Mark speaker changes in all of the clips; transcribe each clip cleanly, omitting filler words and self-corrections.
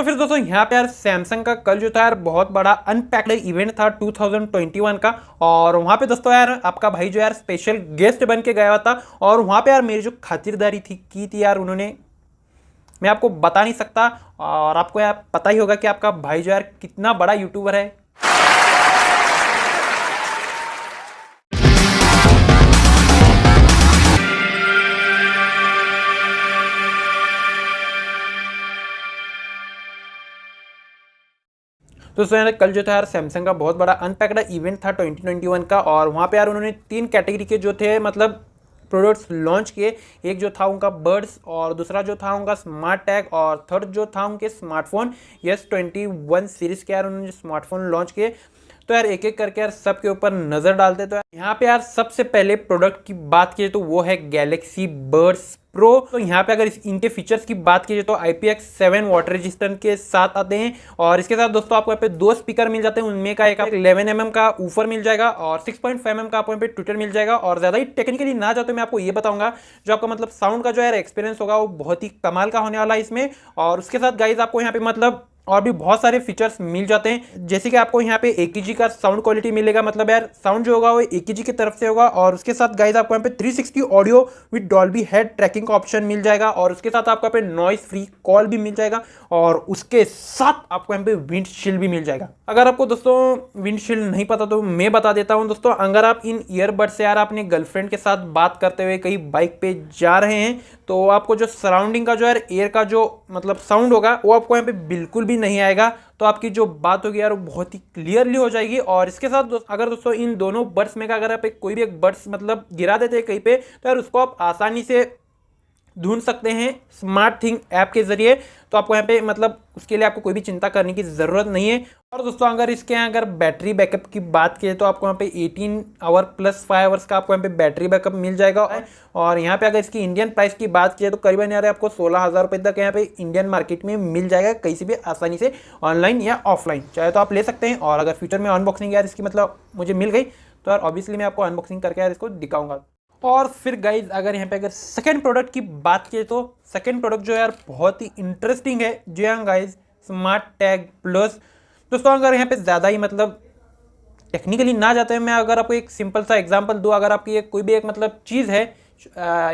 Speaker 1: तो फिर दोस्तों यहाँ पे यार सैमसंग का कल जो था यार बहुत बड़ा अनपैक्ड इवेंट था 2021 का, और वहाँ पे दोस्तों यार आपका भाई जो यार स्पेशल गेस्ट बन के गया हुआ था, और वहाँ पे यार मेरी जो खातिरदारी की थी यार उन्होंने, मैं आपको बता नहीं सकता। और आपको यार पता ही होगा कि आपका भाई जो यार कितना बड़ा यूट्यूबर है। तो दोस्तों यार कल जो था यार सैमसंग का बहुत बड़ा अनपैक्ड इवेंट था 2021 का, और वहाँ पे यार उन्होंने 3 कैटेगरी के जो थे मतलब प्रोडक्ट्स लॉन्च किए। एक जो था उनका बर्ड्स, और दूसरा जो था उनका स्मार्ट टैग, और थर्ड जो था उनके स्मार्टफोन S21 सीरीज़ के यार उन्होंने स्मार्टफोन लॉन्च किए। तो यार एक एक करके यार सबके ऊपर नज़र डालते। तो यहाँ पे यार सबसे पहले प्रोडक्ट की बात कीजिए तो वो है गैलेक्सी बर्ड्स प्रो। तो यहाँ पे अगर इनके फीचर्स की बात कीजिए तो IPX7 वाटर रेजिस्टेंट के साथ आते हैं, और इसके साथ दोस्तों आपको यहाँ पे 2 स्पीकर मिल जाते हैं। उनमें का एक 11mm का ऊपर मिल जाएगा, और 6.5mm का आपको यहाँ पे ट्विटर मिल जाएगा। और ज़्यादा ही टेक्निकली ना जाते मैं आपको ये बताऊंगा, जो आपका मतलब साउंड का जो यार एक्सपीरियंस होगा वो बहुत ही कमाल का होने वाला है इसमें। और उसके साथ गाइज आपको यहाँ पे मतलब और भी बहुत सारे फीचर्स मिल जाते हैं, जैसे कि आपको यहाँ पे AKG का साउंड क्वालिटी मिलेगा, मतलब यार साउंड जो होगा वो AKG की तरफ से होगा। और उसके साथ गाइज आपको यहाँ पे 360 audio with Dolby head tracking का ऑप्शन मिल जाएगा, और उसके साथ आपको यहाँ पे नॉइस फ्री कॉल भी मिल जाएगा, और उसके साथ आपको यहाँ पे विंडशील्ड भी मिल जाएगा। अगर आपको दोस्तों विंडशील्ड नहीं पता तो मैं बता देता हूँ दोस्तों। अगर आप इन ईयरबड्स से यार अपने गर्लफ्रेंड के साथ बात करते हुए कहीं बाइक पे जा रहे हैं, तो आपको जो सराउंडिंग का जो यार एयर का जो मतलब साउंड होगा वो आपको यहाँ पे बिल्कुल भी नहीं आएगा। तो आपकी जो बात होगी यार वो बहुत ही क्लियरली हो जाएगी। और इसके साथ अगर दोस्तों इन दोनों बड्स में का अगर आप कोई भी एक बड्स मतलब गिरा देते हैं कहीं पे, तो यार उसको आप आसानी से ढूंढ सकते हैं स्मार्ट थिंग ऐप के जरिए। तो आपको यहाँ पे मतलब उसके लिए आपको कोई भी चिंता करने की ज़रूरत नहीं है। और दोस्तों अगर इसके यहाँ अगर बैटरी बैकअप की बात करें तो आपको यहाँ पे 18 आवर प्लस 5 आवर्स का आपको यहाँ पे बैटरी बैकअप मिल जाएगा। और यहाँ पे अगर इसकी इंडियन प्राइस की बात करें तो करीबन यार आपको 16,000 रुपये तक यहाँ पे इंडियन मार्केट में मिल जाएगा, कहीं से भी आसानी से ऑनलाइन या ऑफलाइन चाहे तो आप ले सकते हैं। और अगर फ्यूचर में अनबॉक्सिंग यार इसकी मतलब मुझे मिल गई तो यार ऑब्वियसली मैं आपको अनबॉक्सिंग करके यार इसको दिखाऊंगा। और फिर गाइज अगर यहाँ पे अगर सेकंड प्रोडक्ट की बात करें तो सेकंड प्रोडक्ट जो यार बहुत ही इंटरेस्टिंग है, जी हाँ गाइज, स्मार्ट टैग प्लस। दोस्तों अगर यहाँ पे ज़्यादा ही मतलब टेक्निकली ना जाते हैं, मैं अगर आपको एक सिंपल सा एग्जांपल दूँ, अगर आपकी एक कोई भी एक मतलब चीज़ है,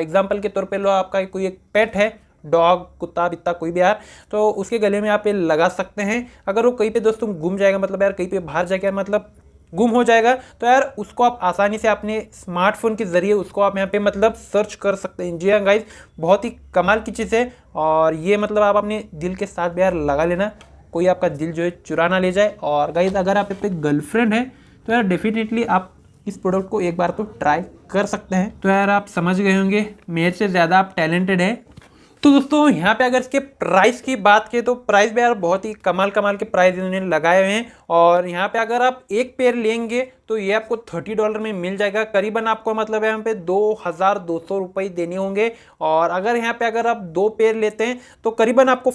Speaker 1: एग्जांपल के तौर पे लो आपका कोई एक पेट है, डॉग, कुत्ता बित्ता कोई भी यार, तो उसके गले में आप ये लगा सकते हैं। अगर वो कहीं पे दोस्तों गुम जाएगा, मतलब यार कहीं पे बाहर जाके मतलब गुम हो जाएगा, तो यार उसको आप आसानी से अपने स्मार्टफोन के ज़रिए उसको आप यहाँ पे मतलब सर्च कर सकते हैं। जी हाँ गाइज, बहुत ही कमाल की चीज़ है। और ये मतलब आप अपने दिल के साथ भी यार लगा लेना, कोई आपका दिल जो है चुरा ना ले जाए। और गाइज अगर आप पे गर्लफ्रेंड है तो यार डेफिनेटली आप इस प्रोडक्ट को एक बार तो ट्राई कर सकते हैं। तो यार आप समझ गए होंगे मेरे से ज़्यादा आप टैलेंटेड है। तो दोस्तों यहाँ पे अगर इसके प्राइस की बात करें तो प्राइस भी यार बहुत ही कमाल के प्राइस इन्होंने लगाए हुए हैं। और यहाँ पे अगर आप एक पेयर लेंगे तो ये आपको $30 में मिल जाएगा, करीबन आपको मतलब यहाँ पे 2,200 रुपये देने होंगे। और अगर यहाँ पे अगर आप 2 पेयर लेते हैं तो करीबन आपको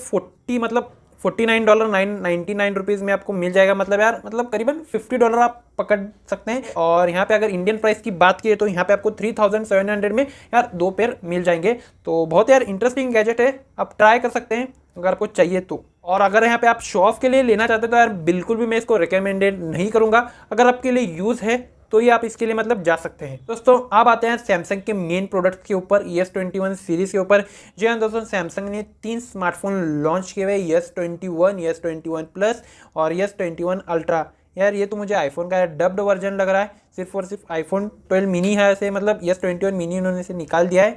Speaker 1: $49.99 में आपको मिल जाएगा, मतलब यार मतलब करीबन $50 आप पकड़ सकते हैं। और यहाँ पे अगर इंडियन प्राइस की बात की तो यहाँ पे आपको 3,700 में यार 2 पेयर मिल जाएंगे। तो बहुत यार इंटरेस्टिंग गैजेट है, आप ट्राई कर सकते हैं अगर आपको चाहिए तो। और अगर यहाँ पे आप शो ऑफ के लिए लेना चाहते हैं तो यार बिल्कुल भी मैं इसको रिकमेंडेड नहीं करूँगा। अगर आपके लिए यूज़ है तो ये आप इसके लिए मतलब जा सकते हैं। दोस्तों अब आते हैं सैमसंग के मेन प्रोडक्ट के ऊपर, S21 सीरीज़ के ऊपर। जी हाँ दोस्तों, सैमसंग ने 3 स्मार्टफोन लॉन्च किए हुए, S21, S21 प्लस और S21 अल्ट्रा। यार ये तो मुझे आईफोन का डब्ड वर्जन लग रहा है, सिर्फ और सिर्फ आईफोन 12 मिनी है ऐसे, मतलब S21 मिनी उन्होंने से निकाल दिया है।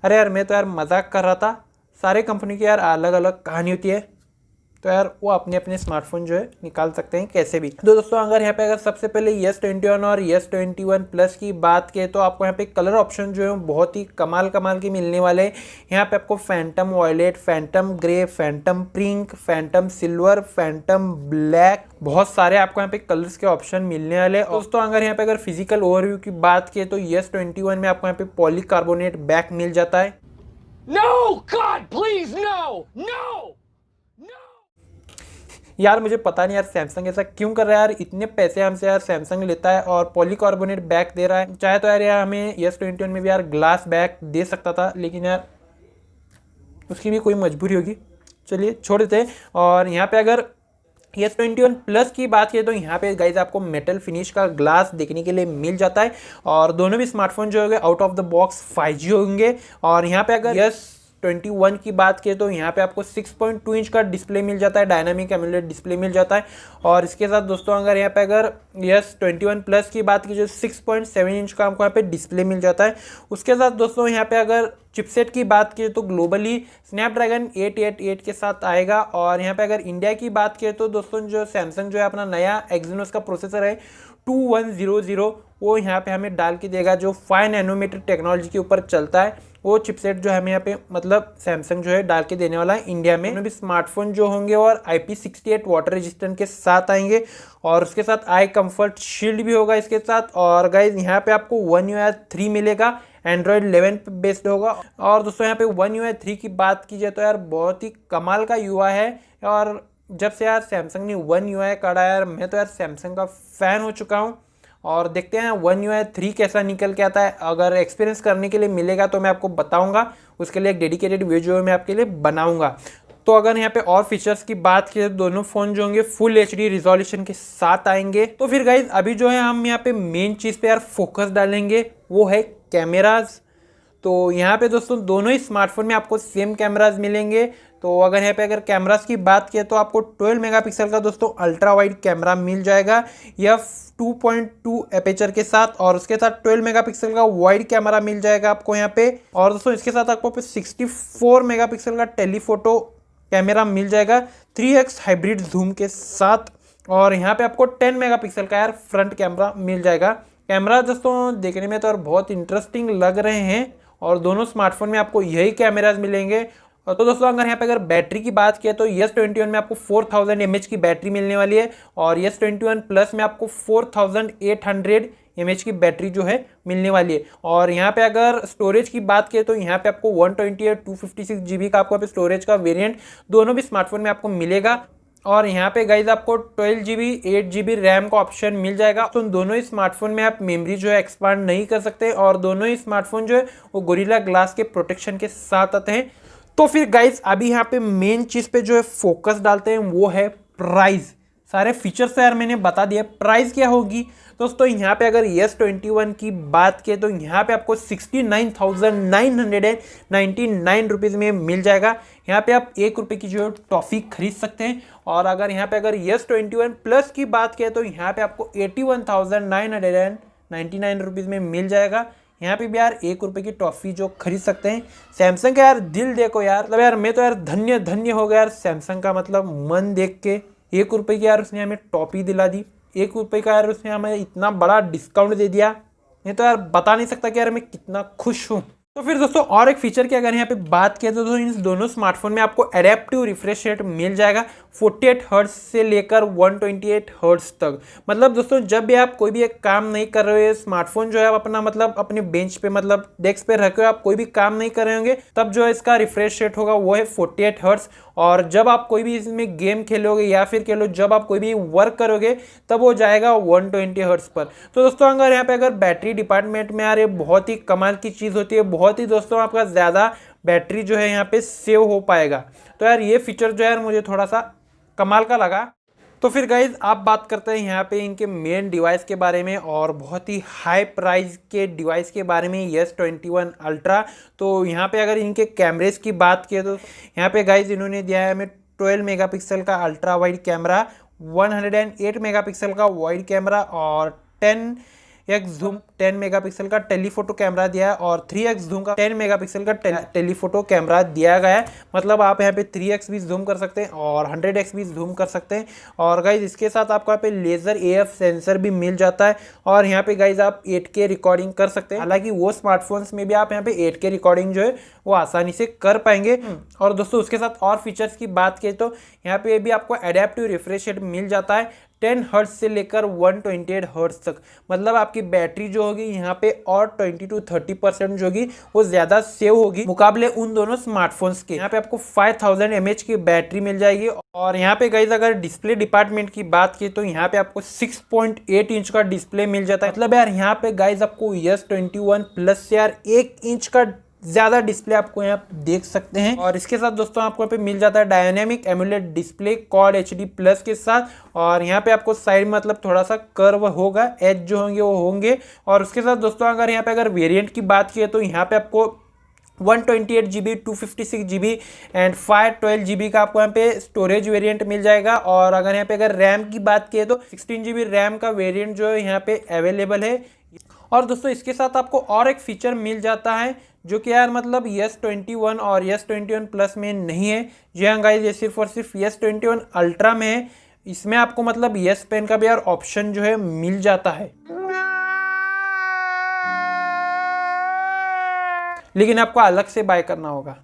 Speaker 1: अरे यार मैं तो यार मजाक कर रहा था, सारे कंपनी की यार अलग अलग कहानी होती है, तो यार वो अपने अपने स्मार्टफोन जो है निकाल सकते हैं कैसे भी। तो दोस्तों अगर यहाँ पे अगर सबसे पहले S21 और S21 प्लस की बात करें तो आपको यहाँ पे कलर ऑप्शन जो है बहुत ही कमाल के मिलने वाले हैं। यहाँ पे आपको phantom violet, phantom grey, phantom pink, phantom silver, phantom black, बहुत सारे आपको यहाँ पे कलर्स के ऑप्शन मिलने वाले हैं। दोस्तों अगर यहाँ पे अगर फिजिकल ओवरव्यू की बात करें तो S21 में आपको यहाँ पे पॉलीकार्बोनेट बैक मिल जाता है।
Speaker 2: No, God, please, no, no.
Speaker 1: यार मुझे पता नहीं यार सैमसंग ऐसा क्यों कर रहा है यार, इतने पैसे हमसे यार सैमसंग लेता है और पॉलीकार्बोनेट बैक दे रहा है। चाहे तो यार हमें S21 में भी यार ग्लास बैक दे सकता था, लेकिन यार उसकी भी कोई मजबूरी होगी, चलिए छोड़ देते हैं। और यहाँ पे अगर S21 प्लस की बात करें तो यहाँ पे गाइज आपको मेटल फिनिश का ग्लास देखने के लिए मिल जाता है। और दोनों भी स्मार्टफोन जो होंगे out of the box 5G होंगे। और यहाँ पे अगर S21 की बात करें तो यहाँ पे आपको 6.2 इंच का डिस्प्ले मिल जाता है, डायनामिक एमोलेड डिस्प्ले मिल जाता है। और इसके साथ दोस्तों अगर यहाँ पे अगर S21 प्लस की बात की जो 6.7 इंच का आपको यहाँ पे डिस्प्ले मिल जाता है। उसके साथ दोस्तों यहाँ पे अगर चिपसेट की बात करें तो ग्लोबली स्नैपड्रैगन 888 के साथ आएगा। और यहाँ पे अगर इंडिया की बात करें तो दोस्तों जो सैमसंग जो है अपना नया एक्सिनोस का प्रोसेसर है 2100 वो यहाँ पे हमें डाल के देगा, जो 5 नैनोमीटर टेक्नोलॉजी के ऊपर चलता है। वो चिपसेट जो है हमें यहाँ पे मतलब सैमसंग जो है डाल के देने वाला है इंडिया में। भी स्मार्टफोन जो होंगे और IP68 वाटर रेजिस्टेंट के साथ आएंगे। और उसके साथ आई कंफर्ट शील्ड भी होगा इसके साथ। और गाइज यहाँ पे आपको One UI 3 मिलेगा, एंड्रॉयड 11 पे बेस्ड होगा। और दोस्तों यहाँ पे One UI 3 की बात की जाए तो यार बहुत ही कमाल का UI है। और जब से यार सैमसंग ने One UI काढ़ा यार मैं तो यार सैमसंग का फ़ैन हो चुका हूँ। और देखते हैं One UI 3 कैसा निकल के आता है। अगर एक्सपीरियंस करने के लिए मिलेगा तो मैं आपको बताऊंगा, उसके लिए एक डेडिकेटेड वीडियो मैं आपके लिए बनाऊंगा। तो अगर यहाँ पे और फीचर्स की बात करें तो दोनों फ़ोन जो होंगे फुल HD रिजोल्यूशन के साथ आएंगे। तो फिर गाइज अभी जो है हम यहाँ पे मेन चीज़ पे यार फोकस डालेंगे, वो है कैमराज। तो यहाँ पे दोस्तों दोनों ही स्मार्टफोन में आपको सेम कैमराज मिलेंगे। तो अगर यहाँ पे अगर कैमरास की बात करें तो आपको 12 मेगापिक्सल का दोस्तों अल्ट्रा वाइड कैमरा मिल जाएगा f2.2 एपेचर के साथ। और उसके साथ 12 मेगापिक्सल का वाइड कैमरा मिल जाएगा आपको यहाँ पे। और दोस्तों इसके साथ आपको 64 मेगापिक्सल का टेलीफोटो कैमरा मिल जाएगा 3x हाइब्रिड जूम के साथ। और यहाँ पे आपको 10 मेगापिक्सल का यार फ्रंट कैमरा मिल जाएगा। कैमरा दोस्तों देखने में तो यार बहुत इंटरेस्टिंग लग रहे हैं और दोनों स्मार्टफोन में आपको यही कैमराज मिलेंगे। तो दोस्तों अगर यहाँ पे अगर बैटरी की बात किया तो S21 में आपको 4000 mAh की बैटरी मिलने वाली है। और S21 प्लस में आपको 4800 mAh की बैटरी जो है मिलने वाली है। और यहाँ पे अगर स्टोरेज की बात करें तो यहाँ पे आपको 128 256 GB का आपको स्टोरेज का वेरिएंट दोनों भी स्मार्टफोन में आपको मिलेगा। और यहाँ पे गाइज आपको 12 GB 8 GB रैम का ऑप्शन मिल जाएगा। तो दोनों ही स्मार्टफोन में आप मेमोरी जो है एक्सपांड नहीं कर सकते। और दोनों ही स्मार्टफोन जो है वो गोरिल्ला ग्लास के प्रोटेक्शन के साथ आते हैं। तो फिर गाइज अभी यहाँ पे मेन चीज़ पे जो है फोकस डालते हैं, वो है प्राइस। सारे फीचर्स तो यार मैंने बता दिया, प्राइस क्या होगी दोस्तों। यहाँ पे अगर S21 की बात करें तो यहाँ पे आपको 69,999 रुपीज़ में मिल जाएगा। यहाँ पे आप ₹1 की जो है टॉफ़ी खरीद सकते हैं। और अगर यहाँ पे अगर S21 प्लस की बात करें तो यहाँ पे आपको 81,999 रुपीज़ में मिल जाएगा। यहाँ पे भी यार ₹1 की टॉफ़ी जो खरीद सकते हैं। सैमसंग का यार दिल देखो यार, मतलब यार मैं तो यार धन्य धन्य हो गया यार सैमसंग का मतलब मन देख के। ₹1 की यार उसने हमें टॉफ़ी दिला दी, ₹1 का यार उसने हमें इतना बड़ा डिस्काउंट दे दिया। मैं तो यार बता नहीं सकता कि यार मैं कितना खुश हूँ। तो फिर दोस्तों और एक फीचर की अगर यहाँ पे बात करें तो दोस्तों इन दोनों स्मार्टफोन में आपको एडेप्टिव रिफ्रेश रेट मिल जाएगा 48 हर्ट्ज से लेकर 128 हर्ट्ज तक। मतलब दोस्तों जब भी आप कोई भी एक काम नहीं कर रहे हो, स्मार्टफोन जो है आप अपना मतलब अपने बेंच पे मतलब डेस्क पे रखे हो, आप कोई भी काम नहीं कर रहे होंगे, तब जो है इसका रिफ्रेश रेट होगा वो है 48 हर्ट्ज। और जब आप कोई भी इसमें गेम खेलोगे या फिर कह लो जब आप कोई भी वर्क करोगे तब वो जाएगा 120 हर्ट्ज पर। तो दोस्तों अगर यहाँ पे अगर बैटरी डिपार्टमेंट में यार ये बहुत ही कमाल की चीज़ होती है, बहुत ही दोस्तों आपका ज़्यादा बैटरी जो है यहाँ पे सेव हो पाएगा। तो यार ये फीचर जो है यार मुझे थोड़ा सा कमाल का लगा। तो फिर गाइज आप बात करते हैं यहाँ पे इनके मेन डिवाइस के बारे में और बहुत ही हाई प्राइस के डिवाइस के बारे में, S21 अल्ट्रा। तो यहाँ पे अगर इनके कैमरेज की बात किए तो यहाँ पे गाइज इन्होंने दिया है हमें 12 मेगापिक्सल का अल्ट्रा वाइड कैमरा, 108 मेगापिक्सल का वाइड कैमरा और 10x जूम 10 मेगापिक्सल का टेलीफोटो कैमरा दिया है और 3x जूम का 10 मेगापिक्सल का टेलीफोटो कैमरा दिया गया है। मतलब आप यहाँ पे 3x भी जूम कर सकते हैं और 100x भी जूम कर सकते हैं। और गाइज इसके साथ आपको यहाँ पे लेज़र AF सेंसर भी मिल जाता है। और यहाँ पे गाइज आप 8K रिकॉर्डिंग कर सकते हैं। हालांकि वो स्मार्टफोन्स में भी आप यहाँ पे 8K रिकॉर्डिंग जो है वो आसानी से कर पाएंगे। और दोस्तों उसके साथ और फीचर्स की बात करें तो यहाँ पे भी आपको एडेप्टिव रिफ्रेश रेट मिल जाता है 10 हर्ट्ज से लेकर 128 हर्ट्ज तक। मतलब आपकी बैटरी जो होगी यहाँ पे और 20 to 30% जो होगी वो ज़्यादा सेव होगी मुकाबले उन दोनों स्मार्टफोन्स के। यहाँ पे आपको 5000 mAh की बैटरी मिल जाएगी। और यहाँ पे गाइज अगर डिस्प्ले डिपार्टमेंट की बात की तो यहाँ पे आपको 6.8 इंच का डिस्प्ले मिल जाता है। मतलब यार यहाँ पे गाइज आपको S21 प्लस से यार 1 इंच का ज़्यादा डिस्प्ले आपको यहाँ देख सकते हैं। और इसके साथ दोस्तों आपको यहाँ पे मिल जाता है dynamic AMOLED display quad HD+ के साथ। और यहाँ पे आपको साइड मतलब थोड़ा सा कर्व होगा, एज जो होंगे वो होंगे। और उसके साथ दोस्तों अगर यहाँ पे अगर वेरिएंट की बात की तो यहाँ पे आपको 128GB 256GB एंड 512GB का आपको यहाँ पे स्टोरेज वेरिएंट मिल जाएगा। और अगर यहाँ पे अगर रैम की बात की तो 16GB रैम का वेरिएंट जो है यहाँ पे अवेलेबल है। और दोस्तों इसके साथ आपको और एक फीचर मिल जाता है जो कि यार मतलब S21 और S21 प्लस में नहीं है। जी हाँ गाइस, ये सिर्फ और सिर्फ S21 अल्ट्रा में है। इसमें आपको मतलब S पेन का भी यार ऑप्शन जो है मिल जाता है, लेकिन आपको अलग से बाय करना होगा।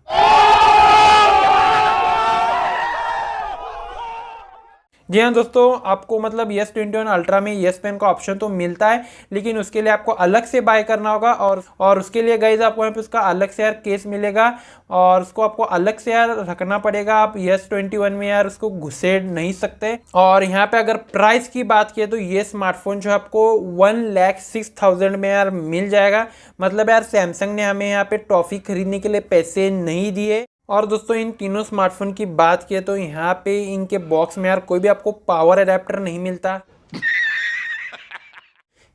Speaker 1: जी हाँ दोस्तों, आपको मतलब S21 अल्ट्रा में S पेन का ऑप्शन तो मिलता है, लेकिन उसके लिए आपको अलग से बाय करना होगा। और उसके लिए गाइज आपको यहाँ पे उसका अलग से यार केस मिलेगा और उसको आपको अलग से यार रखना पड़ेगा। आप S21 में यार उसको घुसेड़ नहीं सकते। और यहाँ पे अगर प्राइस की बात की तो ये स्मार्टफोन जो आपको 1,06,000 में यार मिल जाएगा। मतलब यार सैमसंग ने हमें यहाँ पे टॉफ़ी खरीदने के लिए पैसे नहीं दिए। और दोस्तों इन तीनों स्मार्टफोन की बात किए तो यहाँ पे इनके बॉक्स में यार कोई भी आपको पावर अडेप्टर नहीं मिलता।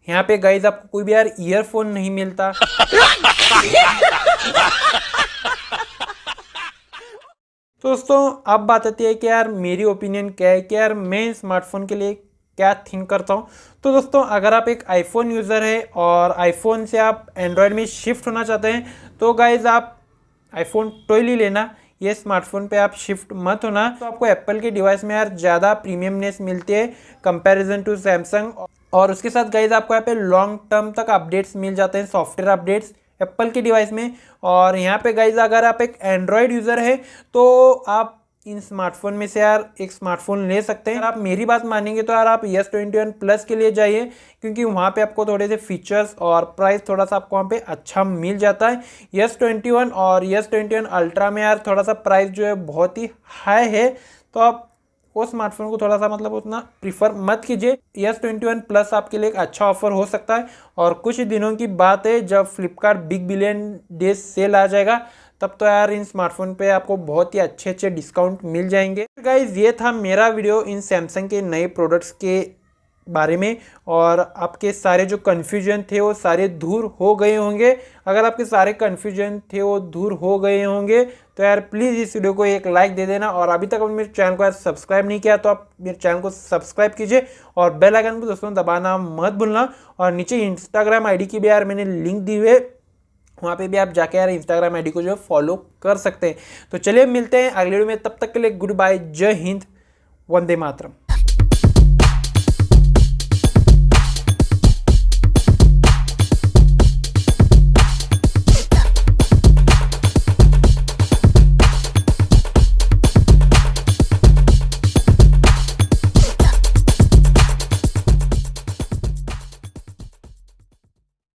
Speaker 1: यहाँ पे गाइज आपको कोई भी यार ईयरफोन नहीं मिलता। तो दोस्तों अब बात आती है कि यार मेरी ओपिनियन क्या है कि यार मैं स्मार्टफोन के लिए क्या थिंक करता हूँ। तो दोस्तों अगर आप एक आईफोन यूज़र है और आईफोन से आप एंड्रॉयड में शिफ्ट होना चाहते हैं तो गाइज आप आईफोन 12 ही लेना, ये स्मार्टफोन पे आप शिफ्ट मत होना। तो आपको एप्पल के डिवाइस में यार ज़्यादा प्रीमियमनेस मिलती है कंपैरिजन टू सैमसंग। और उसके साथ गाइज आपको यहाँ पे लॉन्ग टर्म तक अपडेट्स मिल जाते हैं, सॉफ्टवेयर अपडेट्स एप्पल के डिवाइस में। और यहाँ पे गाइज अगर आप एक एंड्रॉयड यूज़र है तो आप इन स्मार्टफोन में से यार एक स्मार्टफोन ले सकते हैं। अगर आप मेरी बात मानेंगे तो यार आप S21 प्लस के लिए जाइए, क्योंकि वहाँ पे आपको थोड़े से फीचर्स और प्राइस थोड़ा सा आपको वहाँ पे अच्छा मिल जाता है। S21 और S21 अल्ट्रा में यार थोड़ा सा प्राइस जो है बहुत ही हाई है, तो आप वो स्मार्टफोन को थोड़ा सा मतलब उतना प्रीफर मत कीजिए। S21 प्लस आपके लिए एक अच्छा ऑफर हो सकता है। और कुछ दिनों की बात है जब Flipkart big billion days sale आ जाएगा तब तो यार इन स्मार्टफोन पे आपको बहुत ही अच्छे अच्छे डिस्काउंट मिल जाएंगे। गाइज ये था मेरा वीडियो इन सैमसंग के नए प्रोडक्ट्स के बारे में। और आपके सारे जो कन्फ्यूजन थे वो सारे दूर हो गए होंगे। अगर आपके सारे कन्फ्यूजन थे वो दूर हो गए होंगे तो यार प्लीज़ इस वीडियो को एक लाइक दे देना। और अभी तक आपने मेरे चैनल को यार सब्सक्राइब नहीं किया तो आप मेरे चैनल को सब्सक्राइब कीजिए और बेल आइकन को दोस्तों दबाना मत भूलना। और नीचे इंस्टाग्राम आईडी की भी यार मैंने लिंक दी हुई है, वहाँ पे भी आप जाके यार इंस्टाग्राम आईडी को जो है फॉलो कर सकते हैं। तो चलिए मिलते हैं अगले वीडियो में, तब तक के लिए गुड बाय, जय हिंद, वंदे मातरम।